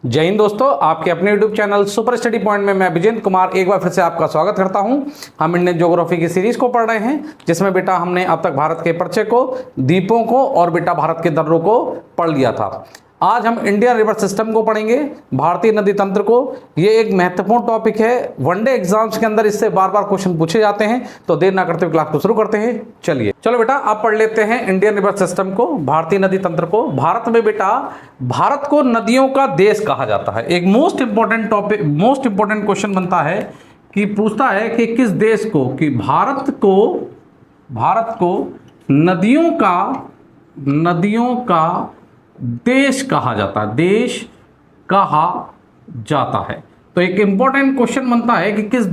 जय हिंद दोस्तों, आपके अपने YouTube channel super study point में मैं विजेंद्र कुमार एक बार फिर से आपका स्वागत करता हूं। हम इंडियन ज्योग्राफी की सीरीज को पढ़ रहे हैं, जिसमें बेटा हमने अब तक भारत के परिचय को, द्वीपों को और बेटा भारत के दर्रों को पढ़ लिया था। आज हम इंडियन रिवर सिस्टम को पढ़ेंगे, भारतीय नदी तंत्र को। ये एक महत्वपूर्ण टॉपिक है, वनडे एग्जाम्स के अंदर इससे बार बार क्वेश्चन पूछे जाते हैं। तो देर ना करते हुए क्लास को शुरू करते हैं। चलो बेटा, आप पढ़ लेते हैं इंडियन रिवर सिस्टम को, भारतीय नदी तंत्र को। भारत में बेटा, भारत को नदियों का देश कहा जाता है। एक most important topic, most important question बनता है कि पूछता है कि किस देश को, कि भारत को नदियों का देश कहा जाता है, देश कहा जाता है। तो एक इंपॉर्टेंट क्वेश्चन बनता है कि किस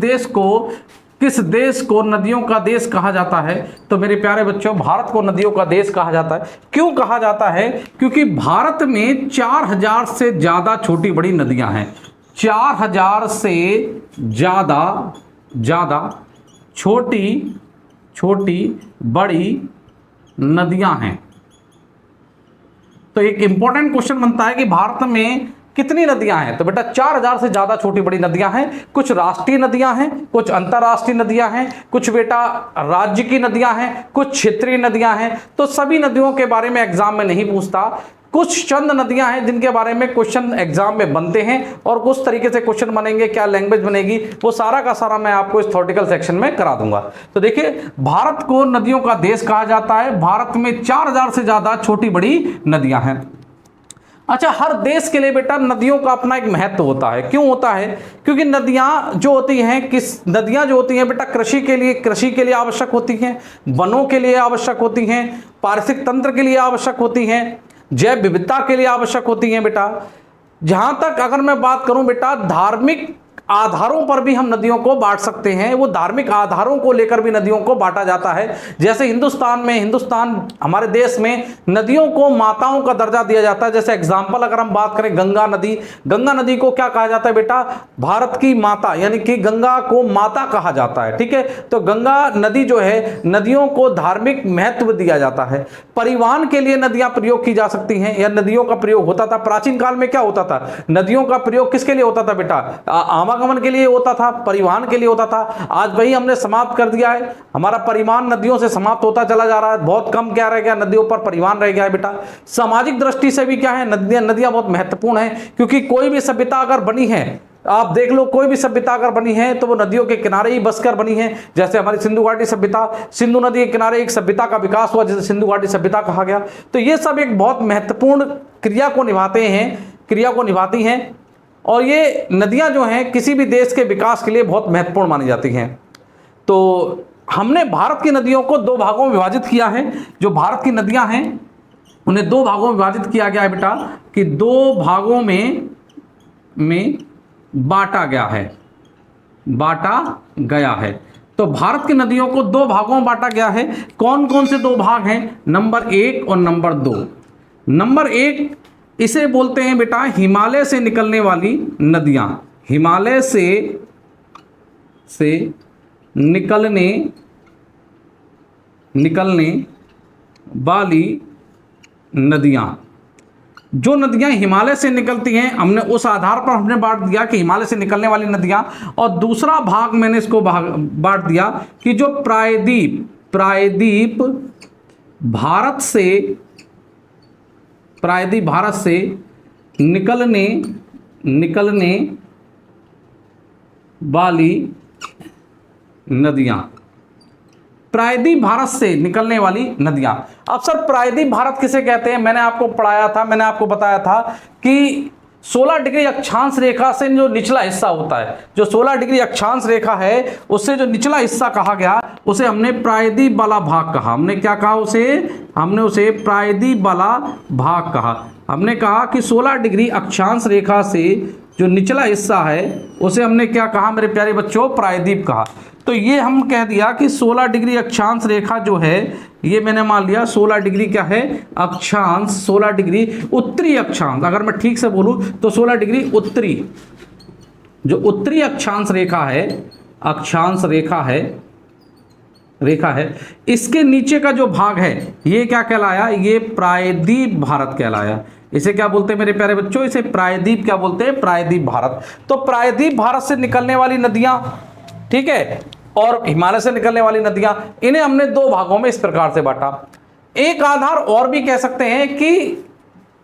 देश को नदियों का देश कहा जाता है। तो मेरे प्यारे बच्चों, भारत को नदियों का देश कहा जाता है। क्यों कहा जाता है? क्योंकि भारत में 4000 से ज्यादा छोटी बड़ी नदियां हैं। 4000 से ज्यादा छोटी बड़ी नदियां हैं। तो एक इंपॉर्टेंट क्वेश्चन बनता है कि भारत में कितनी नदियां हैं। तो बेटा 4000 से ज्यादा छोटी बड़ी नदियां हैं। कुछ राष्ट्रीय नदियां हैं, कुछ अंतर्राष्ट्रीय नदियां हैं, कुछ बेटा राज्य की नदियां हैं, कुछ क्षेत्रीय नदियां हैं। तो सभी नदियों के बारे में एग्जाम में नहीं पूछता। कुछ चंद नदियां हैं जिनके बारे में क्वेश्चन एग्जाम में बनते हैं, और कुछ तरीके से क्वेश्चन बनेंगे, क्या लैंग्वेज बनेगी, वो सारा का सारा मैं आपको इस थ्योरेटिकल सेक्शन में करा दूंगा। तो देखिए, भारत को नदियों का देश कहा जाता है। भारत में 4000 से ज्यादा छोटी बड़ी नदियां हैं। अच्छा, हर देश के लिए बेटा नदियों का अपना एक महत्व होता है। क्यों होता है? क्योंकि नदियां जो होती हैं बेटा कृषि के लिए आवश्यक होती हैं, वनों के लिए आवश्यक होती हैं, पारिस्थितिक तंत्र के लिए आवश्यक होती हैं, जैव विविधता के लिए आवश्यक होती हैं बेटा। जहां तक अगर मैं बात करूं बेटा, धार्मिक आधारों पर भी हम नदियों को बांट सकते हैं। वो धार्मिक आधारों को लेकर भी नदियों को बांटा जाता है। जैसे हिंदुस्तान हमारे देश में नदियों को माताओं का दर्जा दिया जाता है। जैसे एग्जाम्पल अगर हम बात करें, गंगा नदी को क्या कहा जाता है बेटा? भारत की माता, यानी कि गंगा को माता कहा जाता है। ठीक है, तो गंगा नदी जो है, नदियों को धार्मिक महत्व दिया जाता है। परिवहन के लिए नदियां प्रयोग की जा सकती हैं, या नदियों का प्रयोग होता था। प्राचीन काल में क्या होता था? नदियों का प्रयोग किसके लिए होता था बेटा? आवागमन के लिए होता था, परिवहन के लिए होता था। आज वही हमने समाप्त कर दिया है। हमारा परिवहन नदियों से समाप्त होता चला जा रहा है। बहुत कम क्या रह गया? नदियों पर परिवहन रह गया है बेटा। सामाजिक दृष्टि से भी क्या है, नदियां बहुत महत्वपूर्ण है। क्योंकि कोई भी सभ्यता अगर बनी है, आप देख लो, कोई भी सभ्यता अगर बनी है तो वो नदियों के किनारे ही बसकर बनी है। जैसे हमारी सिंधु घाटी सभ्यता, सिंधु नदी के किनारे एक सभ्यता का विकास हुआ, जिसे सिंधु घाटी सभ्यता कहा गया। तो ये सब एक बहुत महत्वपूर्ण क्रिया को निभाती हैं। और ये नदियां जो हैं, किसी भी देश के विकास के लिए बहुत महत्वपूर्ण मानी जाती हैं। तो हमने भारत की नदियों को दो भागों में विभाजित किया है। जो भारत की नदियां हैं उन्हें दो भागों में विभाजित किया गया है बेटा, कि दो भागों में बांटा गया है। तो भारत की नदियों को दो भागों में बांटा गया है। कौन कौन से दो भाग हैं? नंबर 1 और नंबर 2। नंबर 1 इसे बोलते हैं बेटा हिमालय से निकलने वाली नदियां। हिमालय से निकलने वाली नदियां। जो नदियां हिमालय से निकलती हैं, हमने उस आधार पर हमने बांट दिया कि हिमालय से निकलने वाली नदियां। और दूसरा भाग मैंने इसको बांट दिया कि जो प्रायद्वीप भारत से निकलने वाली नदियां। प्रायद्वीप भारत से निकलने वाली नदियां। अब सर, प्रायद्वीप भारत किसे कहते हैं? मैंने आपको पढ़ाया था, मैंने आपको बताया था कि 16 डिग्री अक्षांश रेखा से जो निचला हिस्सा होता है, जो 16 डिग्री अक्षांश रेखा है, उससे जो निचला हिस्सा कहा गया, उसे हमने प्रायद्वीप वाला भाग कहा। हमने क्या कहा? हमने उसे प्रायद्वीप वाला भाग कहा। हमने कहा कि 16 डिग्री अक्षांश रेखा से जो निचला हिस्सा है, उसे हमने क्या कहा मेरे प्यारे बच्चों? प्रायद्वीप कहा। तो ये हम कह दिया कि 16 डिग्री अक्षांश रेखा जो है, ये मैंने मान लिया 16 डिग्री क्या है? अक्षांश। 16 डिग्री उत्तरी अक्षांश, अगर मैं ठीक से बोलूं तो 16 डिग्री उत्तरी, जो उत्तरी अक्षांश रेखा है, इसके नीचे का जो भाग है, ये क्या कहलाया? ये प्रायद्वीप भारत कहलाया। इसे क्या बोलते हैं मेरे प्यारे बच्चों? इसे प्रायद्वीप क्या बोलते हैं? प्रायद्वीप भारत। तो प्रायद्वीप भारत से निकलने वाली नदियां, ठीक है, और हिमालय से निकलने वाली नदियां, इन्हें हमने दो भागों में इस प्रकार से बांटा। एक आधार और भी कह सकते हैं कि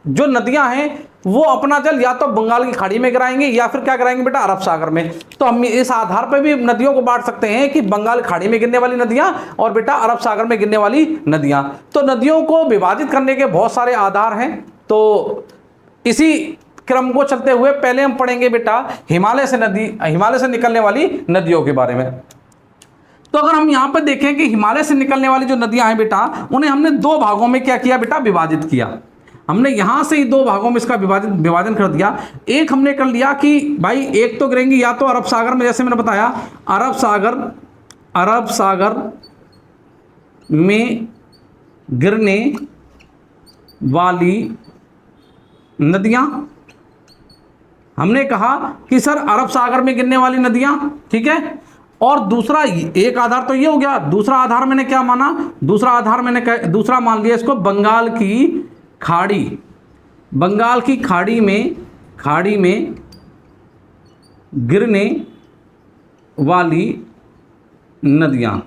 जो नदियां हैं वो अपना जल या तो बंगाल की खाड़ी में गिराएंगे या फिर क्या कराएंगे बेटा? अरब सागर में। तो हम इस आधार पर भी नदियों को बांट सकते हैं कि बंगाल खाड़ी में गिरने वाली नदियां और बेटा अरब सागर में गिरने वाली नदियां। तो नदियों को विभाजित करने के बहुत सारे आधार हैं। तो इसी क्रम को चलते हुए पहले हम पढ़ेंगे बेटा हिमालय से निकलने वाली नदियों के बारे में। तो अगर हम यहां पर देखें कि हिमालय से निकलने वाली जो नदियां हैं बेटा, उन्हें हमने दो भागों में क्या किया बेटा? विभाजित किया। हमने यहां से ही दो भागों में इसका विभाजन कर दिया। एक हमने कर लिया कि भाई एक तो गिरेंगी या तो अरब सागर में, जैसे मैंने बताया अरब सागर में गिरने वाली नदियां। हमने कहा कि सर अरब सागर में गिरने वाली नदियां, ठीक है। और दूसरा, एक आधार तो ये हो गया, दूसरा आधार मैंने क्या माना? दूसरा मान लिया इसको बंगाल की खाड़ी में गिरने वाली नदियां,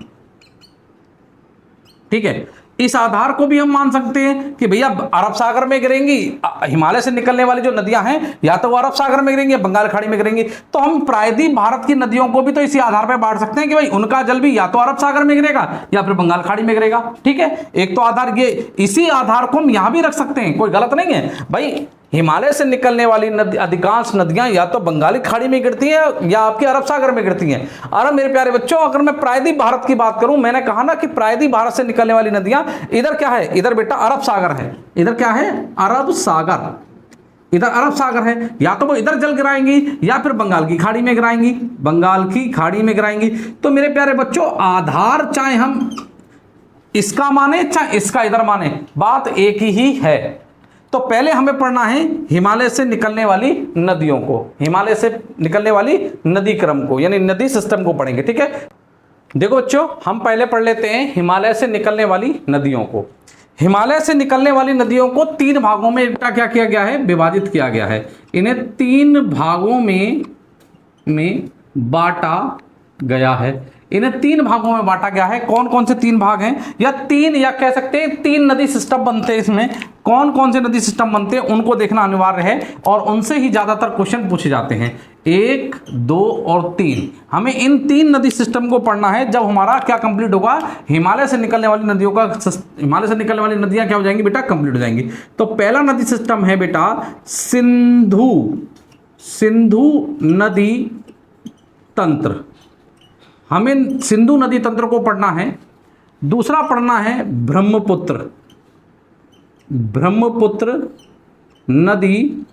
ठीक है। इस आधार को भी हम मान सकते हैं कि भैया अरब सागर में गिरेंगी, हिमालय से निकलने वाली जो नदियां हैं या तो वो अरब सागर में गिरेंगी या बंगाल खाड़ी में गिरेंगी। तो हम प्रायद्वीप भारत की नदियों को भी तो इसी आधार पर बांट सकते हैं कि भाई उनका जल भी या तो अरब सागर में गिरेगा या फिर बंगाल खाड़ी में गिरेगा, ठीक है। एक तो आधार ये, इसी आधार को हम यहां भी रख सकते हैं, कोई गलत नहीं है भाई। हिमालय से निकलने वाली अधिकांश नदियां या तो बंगाली खाड़ी में गिरती हैं या आपके अरब सागर में गिरती हैं। और मेरे प्यारे बच्चों, अगर मैं प्रायद्वीप भारत की बात करूं, मैंने कहा ना कि प्रायद्वीप भारत से निकलने वाली नदियां इधर क्या है? इधर बेटा अरब सागर है। इधर क्या है? अरब सागर। इधर अरब सागर है, या तो वो इधर जल गिराएंगी या फिर बंगाल की खाड़ी में गिराएंगी। तो मेरे प्यारे बच्चों, आधार चाहे हम इसका माने चाहे इसका इधर माने, बात एक ही है। तो पहले हमें पढ़ना है हिमालय से निकलने वाली नदियों को, हिमालय से निकलने वाली नदी क्रम को, यानी नदी सिस्टम को पढ़ेंगे, ठीक है। देखो बच्चों, हम पहले पढ़ लेते हैं हिमालय से निकलने वाली नदियों को। हिमालय से निकलने वाली नदियों को तीन भागों में क्या किया गया है? विभाजित किया गया है। इन्हें तीन भागों में बांटा गया है। कौन कौन से तीन भाग हैं? या तीन, या कह सकते हैं तीन नदी सिस्टम बनते हैं। इसमें कौन कौन से नदी सिस्टम बनते हैं उनको देखना अनिवार्य है, और उनसे ही ज्यादातर क्वेश्चन पूछे जाते हैं। 1, 2 और 3, हमें इन तीन नदी सिस्टम को पढ़ना है। जब हमारा क्या कंप्लीट होगा? हिमालय से निकलने वाली नदियां क्या हो जाएंगी बेटा? कंप्लीट हो जाएंगी। तो पहला नदी सिस्टम है बेटा सिंधु नदी तंत्र। हमें सिंधु नदी तंत्र को पढ़ना है। दूसरा पढ़ना है ब्रह्मपुत्र नदी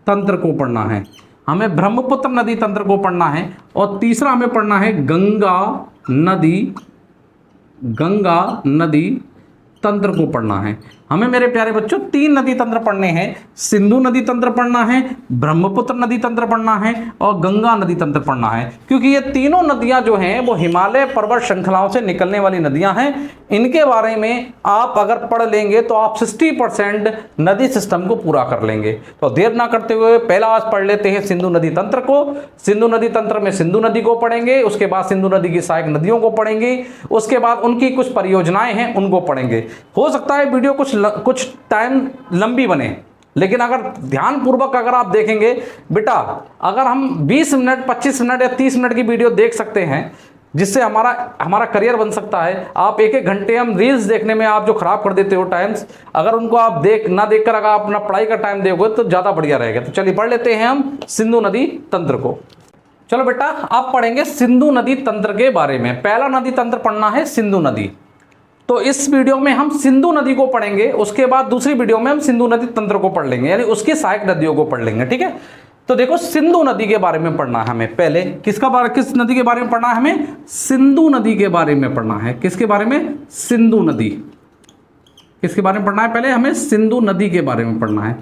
तंत्र को पढ़ना है। हमें ब्रह्मपुत्र नदी तंत्र को पढ़ना है। और तीसरा हमें पढ़ना है गंगा नदी तंत्र को पढ़ना है। हमें मेरे प्यारे बच्चों तीन नदी तंत्र पढ़ने हैं। सिंधु नदी तंत्र पढ़ना है, ब्रह्मपुत्र नदी तंत्र पढ़ना है और गंगा नदी तंत्र पढ़ना है, क्योंकि ये तीनों नदियां जो हैं वो हिमालय पर्वत श्रृंखलाओं से निकलने वाली नदियां हैं। इनके बारे में आप अगर पढ़ लेंगे तो आप 60% नदी सिस्टम को पूरा कर लेंगे। तो देर ना करते हुए पहला आज पढ़ लेते हैं सिंधु नदी तंत्र को। सिंधु नदी तंत्र में सिंधु नदी को पढ़ेंगे, उसके बाद सिंधु नदी की सहायक नदियों को पढ़ेंगे, उसके बाद उनकी कुछ परियोजनाएं हैं उनको पढ़ेंगे। हो सकता है वीडियो कुछ टाइम लंबी बने, लेकिन अगर ध्यानपूर्वक अगर आप देखेंगे बेटा, अगर हम 20 मिनट 25 मिनट या 30 मिनट की वीडियो देख सकते हैं, जिससे हमारा करियर बन सकता है। आप एक घंटे हम रील्स देखने में आप जो खराब कर देते हो टाइम्स, अगर उनको आप देखकर अगर आप अपना पढ़ाई का टाइम दोगे तो ज़्यादा बढ़िया रहेगा। तो चलिए पढ़ लेते हैं हम सिंधु नदी तंत्र को। चलो बेटा, आप पढ़ेंगे सिंधु नदी तंत्र के बारे में। पहला नदी तंत्र पढ़ना है सिंधु नदी। तो इस वीडियो में हम सिंधु नदी को पढ़ेंगे, उसके बाद दूसरी वीडियो में हम सिंधु नदी तंत्र को पढ़ लेंगे, यानी उसकी सहायक नदियों को पढ़ लेंगे, ठीक है। तो देखो, सिंधु नदी के बारे में पढ़ना है हमें। पहले किस नदी के बारे में पढ़ना है? हमें सिंधु नदी के बारे में पढ़ना है। किसके बारे में? सिंधु नदी। किसके बारे में पढ़ना है? पहले हमें सिंधु नदी के बारे में पढ़ना है।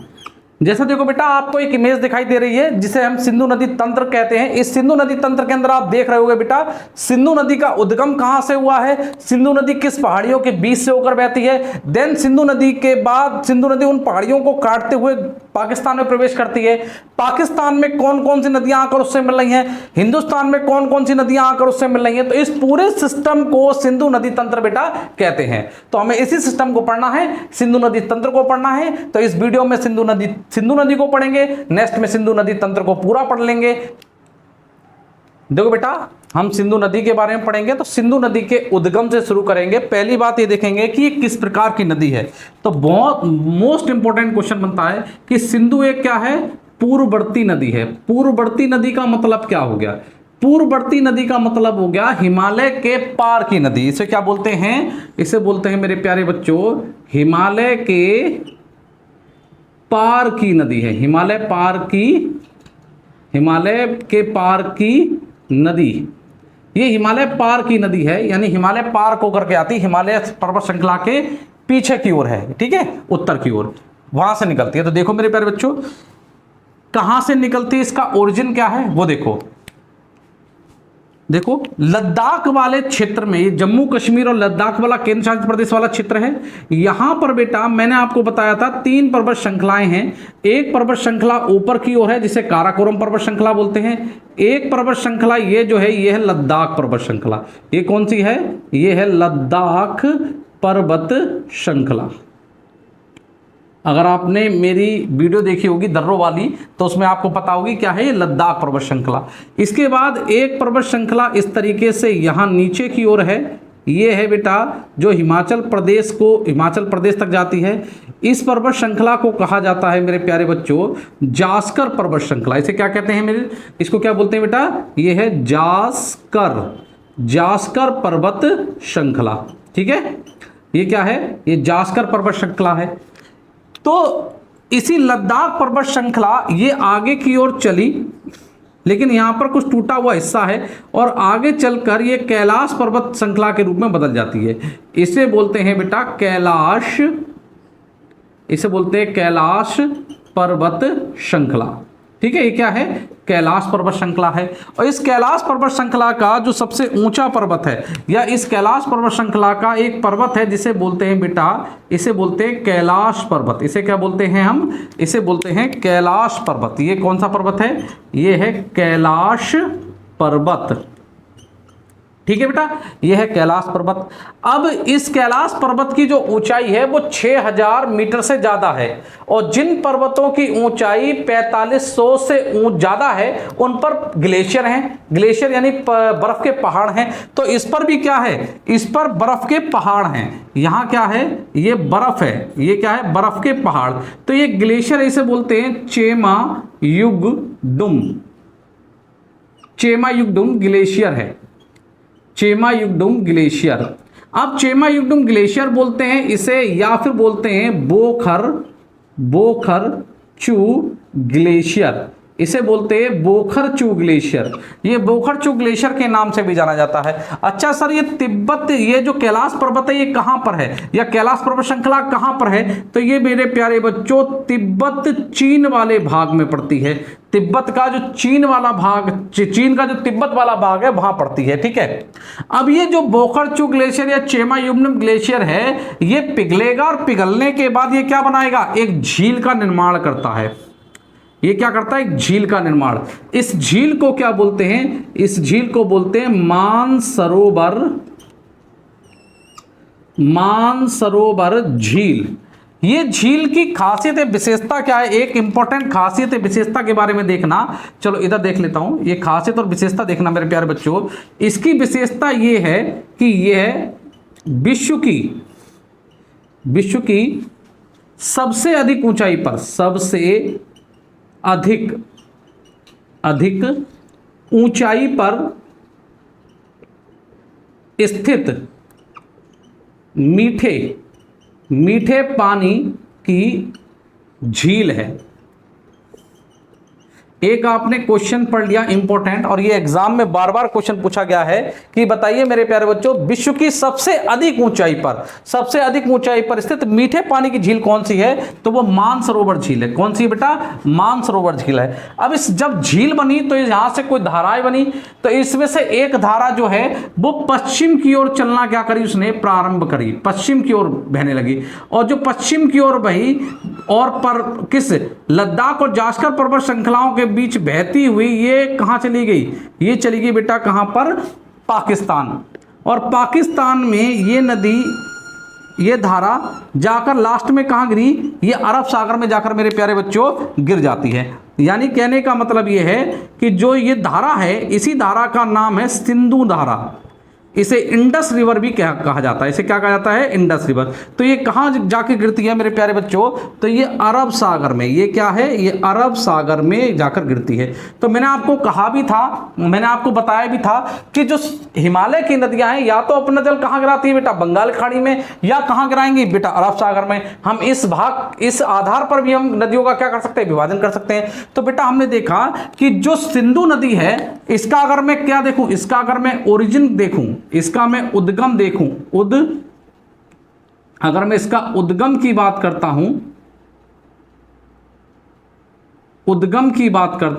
जैसे देखो बेटा, आपको एक इमेज दिखाई दे रही है जिसे हम सिंधु नदी तंत्र कहते हैं। इस सिंधु नदी तंत्र के अंदर आप देख रहे होगे बेटा, सिंधु नदी का उद्गम कहां से हुआ है, सिंधु नदी किस पहाड़ियों के बीच से होकर बहती है। देन सिंधु नदी के बाद सिंधु नदी उन पहाड़ियों को काटते हुए पाकिस्तान में प्रवेश करती है। पाकिस्तान में कौन कौन सी नदियां आकर उससे मिल रही हैं, हिंदुस्तान में कौन कौन सी नदियां आकर उससे मिल रही हैं। तो इस पूरे सिस्टम को सिंधु नदी तंत्र बेटा कहते हैं। तो हमें इसी सिस्टम को पढ़ना है, सिंधु नदी तंत्र को पढ़ना है। तो इस वीडियो में सिंधु नदी को पढ़ेंगे, नेक्स्ट में सिंधु नदी तंत्र को पूरा पढ़ लेंगे। देखो बेटा, हम सिंधु नदी के बारे में पढ़ेंगे तो सिंधु नदी के उद्गम से शुरू करेंगे। पहली बात ये देखेंगे कि ये किस प्रकार की नदी है। तो बहुत मोस्ट इंपॉर्टेंट क्वेश्चन बनता है कि सिंधु एक क्या है, पूर्ववर्ती नदी है। पूर्ववर्ती नदी का मतलब क्या हो गया, पूर्ववर्ती नदी का मतलब हो गया हिमालय के पार की नदी। इसे क्या बोलते हैं, इसे बोलते हैं मेरे प्यारे बच्चों, हिमालय के पार की नदी है। हिमालय के पार की नदी, ये हिमालय पार की नदी है, यानी हिमालय पार को करके आती, हिमालय पर्वत श्रृंखला के पीछे की ओर है, ठीक है, उत्तर की ओर, वहां से निकलती है। तो देखो मेरे प्यारे बच्चों, कहां से निकलती है, इसका ओरिजिन क्या है वो देखो। देखो, लद्दाख वाले क्षेत्र में, ये जम्मू कश्मीर और लद्दाख वाला केंद्र शासित प्रदेश वाला क्षेत्र है। यहां पर बेटा मैंने आपको बताया था 3 पर्वत श्रृंखलाएं हैं। एक पर्वत श्रृंखला ऊपर की ओर है जिसे काराकोरम पर्वत श्रृंखला बोलते हैं। एक पर्वत श्रृंखला ये जो है, ये है लद्दाख पर्वत श्रृंखला। ये कौन सी है, ये है लद्दाख पर्वत श्रृंखला। अगर आपने मेरी वीडियो देखी होगी दर्रों वाली, तो उसमें आपको पता होगी क्या है, ये लद्दाख पर्वत श्रृंखला। इसके बाद एक पर्वत श्रृंखला इस तरीके से यहाँ नीचे की ओर है, ये है बेटा जो हिमाचल प्रदेश तक जाती है। इस पर्वत श्रृंखला को कहा जाता है मेरे प्यारे बच्चों जास्कर पर्वत श्रृंखला। इसे क्या कहते हैं मेरे, इसको क्या बोलते हैं बेटा, ये है जास्कर पर्वत श्रृंखला, ठीक है। ये क्या है, ये जास्कर पर्वत श्रृंखला है। तो इसी लद्दाख पर्वत श्रृंखला ये आगे की ओर चली, लेकिन यहां पर कुछ टूटा हुआ हिस्सा है और आगे चलकर ये कैलाश पर्वत श्रृंखला के रूप में बदल जाती है। इसे बोलते हैं बेटा कैलाश, इसे बोलते हैं कैलाश पर्वत श्रृंखला, ठीक है। ये क्या है, कैलाश पर्वत श्रृंखला है। और इस कैलाश पर्वत श्रृंखला का जो सबसे ऊंचा पर्वत है, या इस कैलाश पर्वत श्रृंखला का एक पर्वत है जिसे बोलते हैं बेटा, इसे बोलते हैं कैलाश पर्वत। इसे क्या बोलते हैं हम, इसे बोलते हैं कैलाश पर्वत। ये कौन सा पर्वत है, ये है कैलाश पर्वत, ठीक है बेटा, यह है कैलाश पर्वत। अब इस कैलाश पर्वत की जो ऊंचाई है वो 6000 मीटर से ज्यादा है, और जिन पर्वतों की ऊंचाई 4500 से ज्यादा है उन पर ग्लेशियर हैं। ग्लेशियर यानी बर्फ के पहाड़ हैं। तो इस पर भी क्या है, इस पर बर्फ के पहाड़ हैं। यहां क्या है, ये बर्फ है, ये क्या है, बर्फ के पहाड़। तो ये ग्लेशियर इसे बोलते हैं चेमायुगडुम ग्लेशियर है, चेमायुगडुम ग्लेशियर। अब चेमायुगडुम ग्लेशियर बोलते हैं इसे, या फिर बोलते हैं बोखरचू ग्लेशियर। इसे बोलते हैं बोखरचू ग्लेशियर। ये बोखरचू ग्लेशियर के नाम से भी जाना जाता है। अच्छा सर, ये तिब्बत, ये जो कैलाश पर्वत है ये कहां पर है, या कैलाश पर्वत श्रृंखला कहां पर है, तो ये मेरे प्यारे बच्चों तिब्बत चीन वाले भाग में पड़ती है। तिब्बत का जो चीन वाला भाग, चीन का जो तिब्बत वाला भाग है वहां पड़ती है, ठीक है। अब ये जो बोखरचू ग्लेशियर या चेमायुगडुम ग्लेशियर है, ये पिघलेगा और पिघलने के बाद ये क्या बनाएगा, एक झील का निर्माण करता है। ये क्या करता है, एक झील का निर्माण। इस झील को क्या बोलते हैं, इस झील को बोलते हैं मानसरोवर झील। ये झील की खासियत विशेषता क्या है, एक इंपॉर्टेंट खासियत विशेषता के बारे में देखना। चलो इधर देख लेता हूं, ये खासियत और विशेषता देखना मेरे प्यारे बच्चों। इसकी विशेषता ये है कि यह विश्व की सबसे अधिक ऊंचाई पर, सबसे अधिक ऊंचाई पर स्थित मीठे पानी की झील है। एक आपने क्वेश्चन पढ़ लिया इंपॉर्टेंट, और ये एग्जाम में बार बार क्वेश्चन पूछा गया है कि बताइए मेरे प्यारे बच्चों, विश्व की सबसे अधिक ऊंचाई पर स्थित मीठे पानी की झील कौन सी है? तो वो मानसरोवर झील है। कौन सी बेटा? मानसरोवर झील है। अब इस जब झील बनी तो यहां से कोई धाराएं बनी, तो इसमें से एक धारा जो है वो पश्चिम की ओर चलना क्या करी, उसने प्रारंभ करी, पश्चिम की ओर बहने लगी, और जो पश्चिम की ओर बही और पर किस लद्दाख और जास्कर पर्वत श्रृंखलाओं के बीच बहती हुई ये कहां चली गई? ये चली गई बेटा कहां पर? पाकिस्तान। और पाकिस्तान में ये नदी, ये धारा जाकर लास्ट में कहां गिरी? ये अरब सागर में जाकर मेरे प्यारे बच्चों गिर जाती है। यानी कहने का मतलब ये है कि जो ये धारा है, इसी धारा का नाम है सिंधु धारा। इसे इंडस रिवर भी कहा जाता है। इसे क्या कहा जाता है? Indus river. तो ये कहाँ जाके गिरती है मेरे प्यारे बच्चों? तो ये अरब सागर में। ये क्या है? ये अरब सागर में जाकर गिरती है। तो मैंने आपको कहा भी था, मैंने आपको बताया भी था कि जो हिमालय की नदियां हैं या तो अपना जल कहाँ गिराती है बेटा? बंगाल खाड़ी में, या कहाँ गिराएंगी बेटा? अरब सागर में। हम इस आधार पर भी हम नदियों का क्या कर सकते हैं? विभाजन कर सकते हैं। तो बेटा हमने देखा कि जो सिंधु नदी है, इसका अगर मैं क्या देखूं, इसका अगर मैं ओरिजिन देखूं, इसका मैं उद्गम देखूं, अगर मैं इसका उद्गम की बात करता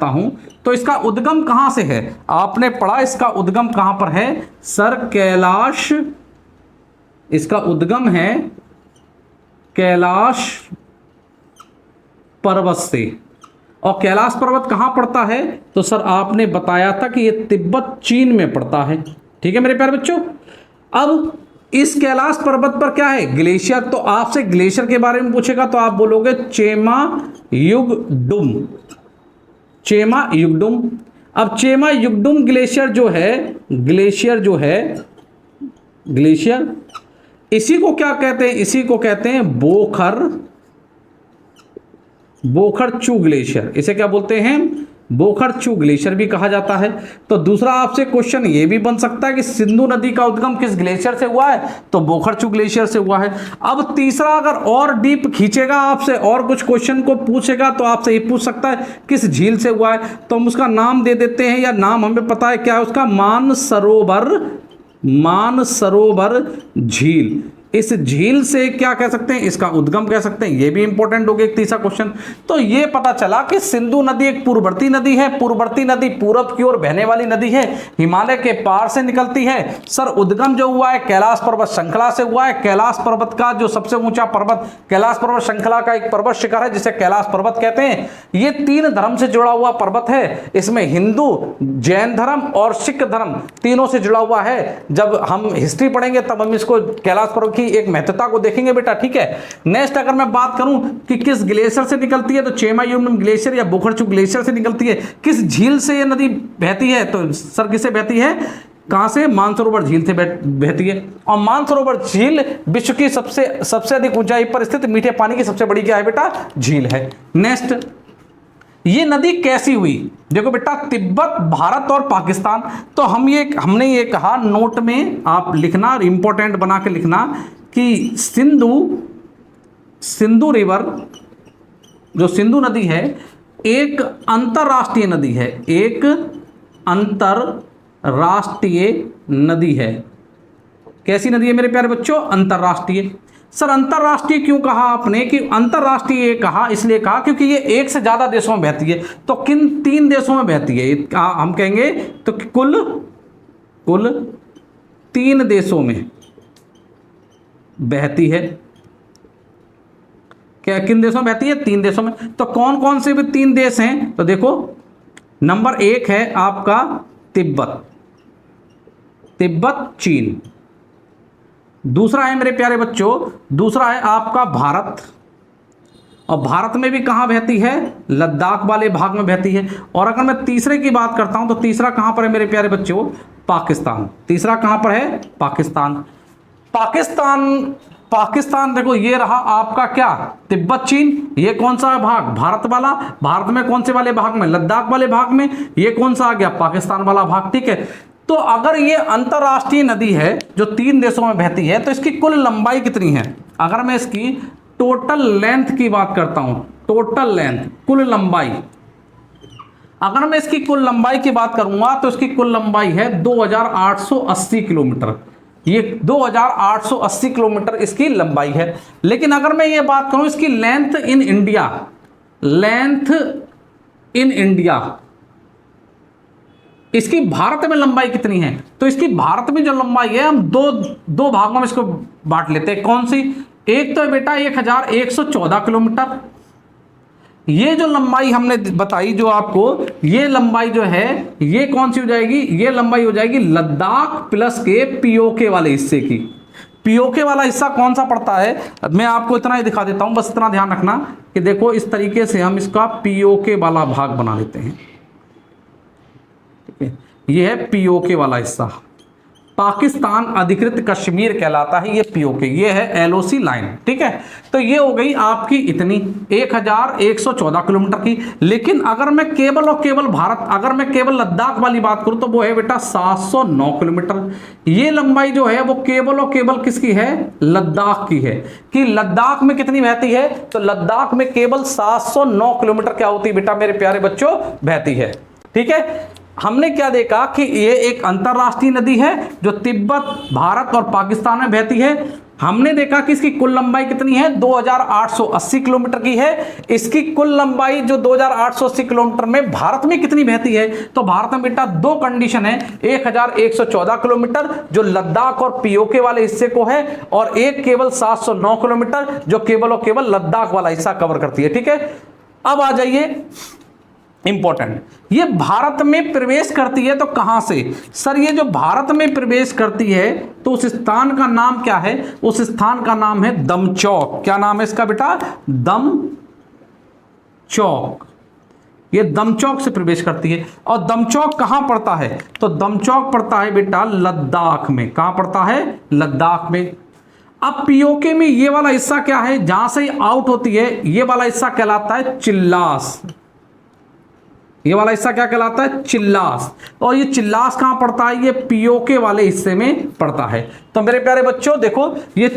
हूं, तो इसका उद्गम कहां से है? आपने पढ़ा इसका उद्गम कहां पर है? सर कैलाश, इसका उद्गम है कैलाश पर्वत से। और कैलाश पर्वत कहां पड़ता है? तो सर आपने बताया था कि यह तिब्बत चीन में पड़ता है। ठीक है मेरे प्यारे बच्चों। अब इस कैलाश पर्वत पर क्या है? ग्लेशियर। तो आपसे ग्लेशियर के बारे में पूछेगा तो आप बोलोगे चेमा युगडुम, चेमा युगडुम। अब चेमा युगडुम ग्लेशियर जो है, ग्लेशियर, इसी को क्या कहते हैं? इसी को कहते हैं बोखरचू ग्लेशियर। इसे क्या बोलते हैं? बोखरचू ग्लेशियर भी कहा जाता है। तो दूसरा आपसे क्वेश्चन ये भी बन सकता है कि सिंधु नदी का उद्गम किस ग्लेशियर से हुआ है? तो बोखरचू ग्लेशियर से हुआ है। अब तीसरा अगर और डीप खींचेगा आपसे और कुछ क्वेश्चन को पूछेगा तो आपसे ये पूछ सकता है किस झील से हुआ है? तो हम उसका नाम दे देते हैं, या नाम हमें पता है क्या है उसका? मानसरोवर झील। इस झील से क्या कह सकते हैं? इसका उद्गम कह सकते हैं। ये भी इंपॉर्टेंट हो गया एक तीसरा क्वेश्चन। तो ये पता चला कि सिंधु नदी एक पूर्ववर्ती नदी है। पूर्ववर्ती नदी पूरब की ओर बहने वाली नदी है, हिमालय के पार से निकलती है। सर उद्गम जो हुआ है कैलाश पर्वत श्रृंखला से हुआ है। कैलाश पर्वत का जो सबसे ऊंचा पर्वत, कैलाश पर्वत श्रृंखला का एक पर्वत शिखर है जिसे कैलाश पर्वत कहते हैं। ये 3 धर्म से जुड़ा हुआ पर्वत है। इसमें हिंदू, जैन धर्म और सिख धर्म तीनों से जुड़ा हुआ है। जब हम हिस्ट्री पढ़ेंगे तब हम इसको कैलाश पर्वत की एक महत्वता को देखेंगे बेटा। ठीक है। नेक्स्ट अगर मैं बात करूं कि किस ग्लेशियर से निकलती है, तो चेमा युगडुम ग्लेशियर या बोखरचू ग्लेशियर से निकलती है। किस झील से ये नदी बहती है? तो सर किससे बहती है? कहां से? मानसरोवर झील से बहती है। और मानसरोवर झील विश्व की सबसे अधिक ऊंचाई पर स्थित मीठे पानी की सबसे बड़ी क्या है बेटा? झील है। नेक्स्ट, ये नदी कैसी हुई? देखो बेटा, तिब्बत, भारत और पाकिस्तान। तो हमने ये कहा, नोट में आप लिखना, इंपॉर्टेंट बना के लिखना कि सिंधु रिवर, जो सिंधु नदी है, एक अंतरराष्ट्रीय नदी है। एक अंतरराष्ट्रीय नदी है। कैसी नदी है मेरे प्यारे बच्चों? अंतरराष्ट्रीय। सर अंतरराष्ट्रीय क्यों कहा आपने? कि अंतरराष्ट्रीय कहा इसलिए कहा क्योंकि ये एक से ज्यादा देशों में बहती है। तो किन 3 देशों में बहती है? हम कहेंगे तो कुल 3 देशों में बहती है। क्या किन देशों में बहती है? 3 देशों में। तो कौन कौन से भी 3 देश हैं? तो देखो, नंबर 1 है आपका तिब्बत चीन। दूसरा है मेरे प्यारे बच्चों, दूसरा है आपका भारत। और भारत में भी कहां बहती है? लद्दाख वाले भाग में बहती है। और अगर मैं तीसरे की बात करता हूं तो तीसरा कहां पर है मेरे प्यारे बच्चों? पाकिस्तान। तीसरा कहां पर है? पाकिस्तान। पाकिस्तान देखो, ये रहा आपका क्या? तिब्बत चीन। ये कौन सा भाग? भारत वाला। भारत में कौन से वाले भाग में? लद्दाख वाले भाग में। ये कौन सा आ गया? पाकिस्तान वाला भाग। ठीक है। तो अगर ये अंतरराष्ट्रीय नदी है जो 3 देशों में बहती है, तो इसकी कुल लंबाई कितनी है? अगर मैं इसकी टोटल लेंथ की बात करता हूं, टोटल लेंथ, कुल लंबाई, अगर मैं इसकी कुल लंबाई की बात करूंगा तो इसकी कुल लंबाई है 2880 किलोमीटर। ये 2880 किलोमीटर इसकी लंबाई है। लेकिन अगर मैं ये बात करूं इसकी length in India, length in India, इसकी भारत में लंबाई कितनी है, तो इसकी भारत में जो लंबाई है हम दो भागों में इसको बांट लेते हैं। कौन सी? एक तो बेटा 1114 किलोमीटर, ये जो लंबाई हमने बताई जो आपको, ये लंबाई जो है ये कौन सी हो जाएगी? ये लंबाई हो जाएगी लद्दाख प्लस के पीओके वाले हिस्से की। पीओके वाला हिस्सा कौन सा पड़ता है, मैं आपको इतना ही दिखा देता हूं, बस इतना ध्यान रखना कि देखो इस तरीके से हम इसका पीओके वाला भाग बना लेते हैं। ठीक है, ये है पीओके वाला हिस्सा, पाकिस्तान अधिकृत कश्मीर कहलाता है ये पीओके, ये है एलओसी लाइन। ठीक है, तो ये हो गई आपकी इतनी 1114 किलोमीटर की। लेकिन अगर मैं केवल और केवल भारत, अगर मैं केवल लद्दाख वाली बात करूं तो वो है बेटा 709 किलोमीटर। ये लंबाई जो है वो केवल और केवल किसकी है? लद्दाख की है। कि लद्दाख में कितनी बहती है? तो लद्दाख में केवल 709 किलोमीटर क्या होती है बेटा मेरे प्यारे बच्चों? बहती है। ठीक है, हमने क्या देखा कि ये एक अंतरराष्ट्रीय नदी है जो तिब्बत, भारत और पाकिस्तान में बहती है। हमने देखा कि इसकी कुल लंबाई कितनी है? 2880 किलोमीटर की है। इसकी कुल लंबाई जो 2880 किलोमीटर में भारत में कितनी बहती है? तो भारत में बेटा दो कंडीशन है, 1114 किलोमीटर जो लद्दाख और पीओके वाले हिस्से को है, और एक केवल 709 किलोमीटर जो केवल और केवल लद्दाख वाला हिस्सा कवर करती है। ठीक है, अब आ जाइए इंपॉर्टेंट, ये भारत में प्रवेश करती है तो कहां से? सर ये जो भारत में प्रवेश करती है तो उस स्थान का नाम क्या है? उस स्थान का नाम है दमचौक। क्या नाम है इसका बेटा? दमचौक। ये दमचौक से प्रवेश करती है। और दमचौक कहां पड़ता है? तो दमचौक पड़ता है बेटा लद्दाख में। कहां पड़ता है? लद्दाख में। अब पीओके में ये वाला हिस्सा क्या है जहां से आउट होती है? ये वाला हिस्सा कहलाता है चिल्लास। ये वाला हिस्सा क्या कहलाता है? चिल्लास। और ये चिल्लास कहां पड़ता है? ये पीओके वाले हिस्से में पड़ता है। तो मेरे प्यारे बच्चों देखो ये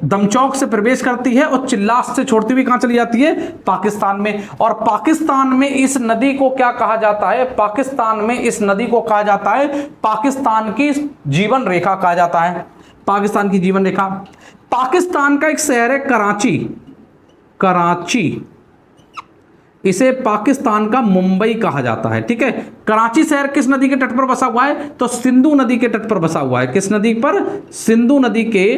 दमचौक से प्रवेश करती है और चिल्लास से छोड़ती हुई कहां चली जाती है? पाकिस्तान में। और पाकिस्तान में इस नदी को क्या कहा जाता है? पाकिस्तान में इस नदी को कहा जाता है पाकिस्तान की जीवन रेखा कहा जाता है। पाकिस्तान की जीवन रेखा। पाकिस्तान का एक शहर है कराची। कराची, इसे पाकिस्तान का मुंबई कहा जाता है। ठीक है, कराची शहर किस नदी के तट पर बसा हुआ है? तो सिंधु नदी के तट पर बसा हुआ है। किस नदी पर? सिंधु नदी के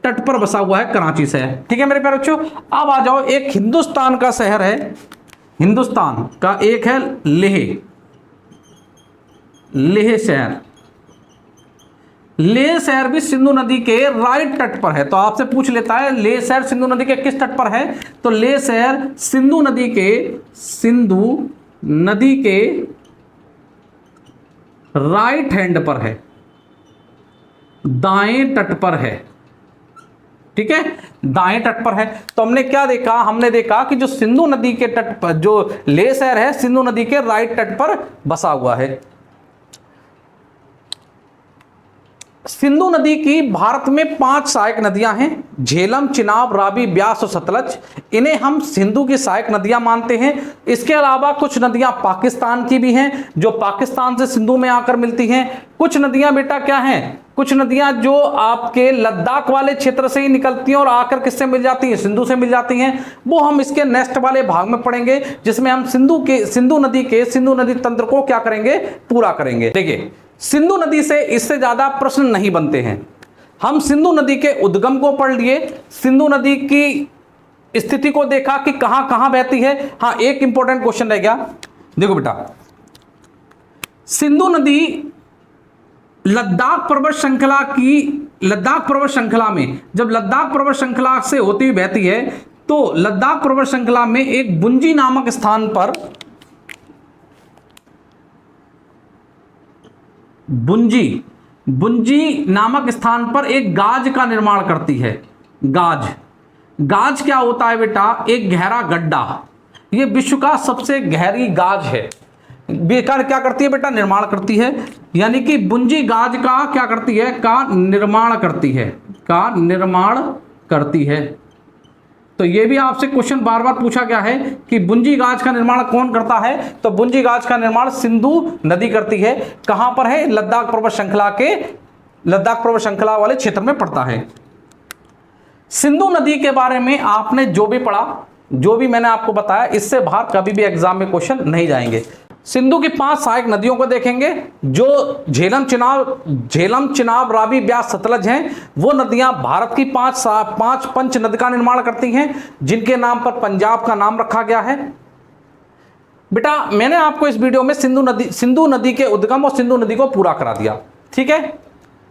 तट पर बसा हुआ है कराची शहर। ठीक है मेरे प्यारे बच्चों, अब आ जाओ, एक हिंदुस्तान का शहर है, हिंदुस्तान का एक है लेह। लेह शहर, लेह शहर भी सिंधु नदी के राइट तट पर है। तो आपसे पूछ लेता है लेह शहर सिंधु नदी के किस तट पर है? तो लेह शहर सिंधु नदी के राइट हैंड पर है, दाएं तट पर है। ठीक है, दाएं तट पर है। तो हमने क्या देखा? हमने देखा कि जो सिंधु नदी के तट पर जो लेह शहर है सिंधु नदी के राइट तट पर बसा हुआ है। सिंधु नदी की भारत में 5 सहायक नदियां हैं, झेलम, चिनाब, रावी, ब्यास और सतलज। इन्हें हम सिंधु की सहायक नदियां मानते हैं। इसके अलावा कुछ नदियां पाकिस्तान की भी हैं जो पाकिस्तान से सिंधु में आकर मिलती हैं। कुछ नदियां बेटा क्या हैं? कुछ नदियां जो आपके लद्दाख वाले क्षेत्र से ही निकलती हैं और आकर किससे मिल जाती हैं? सिंधु से मिल जाती हैं। वो हम इसके नेक्स्ट वाले भाग में पढ़ेंगे जिसमें हम सिंधु नदी तंत्र को क्या करेंगे? पूरा करेंगे। देखिए, सिंधु नदी से इससे ज्यादा प्रश्न नहीं बनते हैं। हम सिंधु नदी के उद्गम को पढ़ लिए, सिंधु नदी की स्थिति को देखा कि कहां कहां बहती है। हाँ, एक इंपॉर्टेंट क्वेश्चन रह गया। देखो बेटा, सिंधु नदी लद्दाख पर्वत श्रृंखला में जब लद्दाख पर्वत श्रृंखला से होती हुई बहती है तो लद्दाख पर्वत श्रृंखला में एक बुंजी नामक स्थान पर बुंजी नामक स्थान पर एक गाज का निर्माण करती है। गाज क्या होता है बेटा? एक गहरा गड्ढा। यह विश्व का सबसे गहरी गाज है। बेकार क्या करती है बेटा? निर्माण करती है। यानी कि बुंजी गाज का क्या करती है? का निर्माण करती है। तो ये भी आपसे क्वेश्चन बार बार पूछा गया है कि बुंजी गाज का निर्माण कौन करता है, तो बुंजी गाज का निर्माण सिंधु नदी करती है। कहां पर है? लद्दाख पर्वत श्रृंखला वाले क्षेत्र में पड़ता है। सिंधु नदी के बारे में आपने जो भी पढ़ा, जो भी मैंने आपको बताया, इससे बाहर कभी भी एग्जाम में क्वेश्चन नहीं जाएंगे। सिंधु की 5 सहायक नदियों को देखेंगे, जो झेलम, चिनाब, रावी, ब्यास, सतलज हैं। वो नदियां भारत की 5 पंच नदी का निर्माण करती हैं, जिनके नाम पर पंजाब का नाम रखा गया है। बेटा मैंने आपको इस वीडियो में सिंधु नदी के उद्गम और सिंधु नदी को पूरा करा दिया, ठीक है।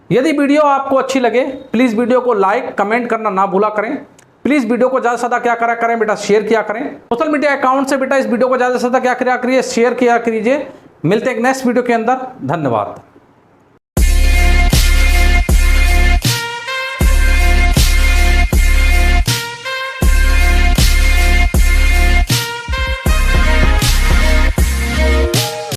यदि वीडियो आपको अच्छी लगे प्लीज वीडियो को लाइक कमेंट करना ना भूला करें। प्लीज वीडियो को ज्यादा से ज्यादा क्या करा करें बेटा, शेयर किया करें। सोशल मीडिया अकाउंट से बेटा इस वीडियो को ज्यादा से ज्यादा क्या करिए, शेयर किया कीजिए। मिलते हैं एक नेक्स्ट वीडियो के अंदर। धन्यवाद।